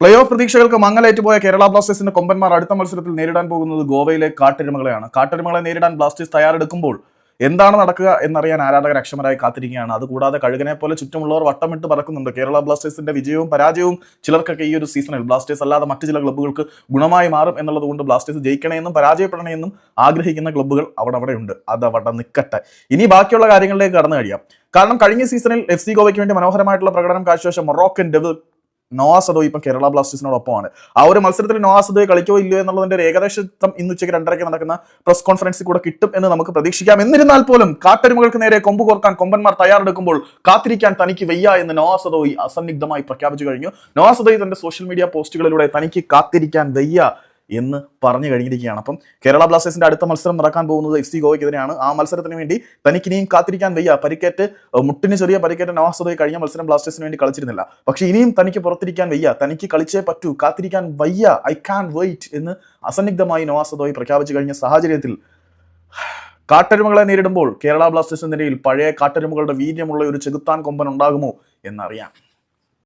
Play off പ്രതീക്ഷകൾക്ക് മങ്ങലേറ്റുപോയ Kerala ബ്ലാസ്റ്റേഴ്സിന്റെ കൊമ്പന്മാർ അടുത്ത മത്സരത്തിൽ നേരിടാൻ പോകുന്നത് ഗോവയിലെ കാട്ടരുമകളെയാണ്. കാട്ടരുമകളെ നേരിടാൻ ബ്ലാസ്റ്റേഴ്സ് തയ്യാറെടുക്കുമ്പോൾ എന്താണ് നടക്കുക എന്നറിയാൻ ആരാധകർ അക്ഷമരായി കാത്തിരിക്കുകയാണ്. അതുകൂടാതെ കഴുകനെ പോലെ ചുറ്റുമുള്ളവർ വട്ടമിട്ട് പറക്കുന്നുണ്ട്. കേരള ബ്ലാസ്റ്റേഴ്സിന്റെ വിജയവും പരാജയവും ചിലർക്കൊക്കെ ഈ ഒരു സീസണിൽ ബ്ലാസ്റ്റേഴ്സ് അല്ലാതെ മറ്റു ചില ക്ലബ്ബുകൾക്ക് ഗുണമായി മാറും എന്നുള്ളത് കൊണ്ട് ബ്ലാസ്റ്റേഴ്സ് ജയിക്കണമെന്നും പരാജയപ്പെടണമെന്നും ആഗ്രഹിക്കുന്ന ക്ലബ്ബുകൾ അവിടെ ഉണ്ട്. അത് അവിടെ നിൽക്കട്ടെ. ഇനി ബാക്കിയുള്ള കാര്യങ്ങളിലേക്ക് കടന്നു കഴിയാം. കാരണം കഴിഞ്ഞ സീസണിൽ FC ഗോവയ്ക്ക് വേണ്ടി മനോഹരമായിട്ടുള്ള പ്രകടനം കാഴ്ചവെച്ച മൊറോക്കൻ ഡെവിൾ നോവാ സദോയ് ഇപ്പം കേരള ബ്ലാസ്റ്റേഴ്സിനോടൊപ്പമാണ്. ആ ഒരു മത്സരത്തിൽ നോവാ സദോയ് കളിക്കോ ഇല്ലയോ എന്നുള്ളതിന്റെ ഒരു ഏകദേശം ഇന്ന് ഉച്ചയ്ക്ക് 2:30 നടക്കുന്ന പ്രസ് കോൺഫറൻസിൽ കൂടെ കിട്ടും എന്ന് നമുക്ക് പ്രതീക്ഷിക്കാം. എന്നിരുന്നാൽ പോലും കാട്ടരുമകൾക്ക് നേരെ കൊമ്പ് കോർക്കാൻ കൊമ്പന്മാർ തയ്യാറെടുക്കുമ്പോൾ കാത്തിരിക്കാൻ തനിക്ക് വയ്യ എന്ന് നോവാ സദോയ് അസന്നിഗ്ധമായി പ്രഖ്യാപിച്ചു കഴിഞ്ഞു. നോവാ സദോയ് തന്റെ സോഷ്യൽ മീഡിയ പോസ്റ്റുകളിലൂടെ തനിക്ക് കാത്തിരിക്കാൻ വയ്യ എന്ന് പറഞ്ഞു കഴിഞ്ഞിരിക്കുകയാണ്. അപ്പം കേരള ബ്ലാസ്റ്റേഴ്സിന്റെ അടുത്ത മത്സരം നടക്കാൻ പോകുന്നത് FC ഗോവയ്ക്കെതിരെയാണ്. ആ മത്സരത്തിന് വേണ്ടി തനിക്കിനിയും കാത്തിരിക്കാൻ വയ്യ. പരിക്കേറ്റ് മുട്ടിന് ചെറിയ പരിക്കേറ്റ നോവാ സദോയ് കഴിഞ്ഞ മത്സരം ബ്ലാസ്റ്റേഴ്സിന് വേണ്ടി കളിച്ചിരുന്നില്ല. പക്ഷെ ഇനിയും തനിക്ക് പുറത്തിരിക്കാൻ വയ്യ, തനിക്ക് കളിച്ചേ പറ്റൂ, കാത്തിരിക്കാൻ വയ്യ, ഐ കാൻ വെയിറ്റ് എന്ന് അസന്നിഗ്ധമായി നോവാ സദോയ് പ്രഖ്യാപിച്ചു കഴിഞ്ഞ സാഹചര്യത്തിൽ കാട്ടരുമകളെ നേരിടുമ്പോൾ കേരള ബ്ലാസ്റ്റേഴ്സിന്റെ നിരയിൽ പഴയ കാട്ടരുമകളുടെ വീര്യമുള്ള ഒരു ചെകുത്താൻ കൊമ്പൻ ഉണ്ടാകുമോ എന്നറിയാം.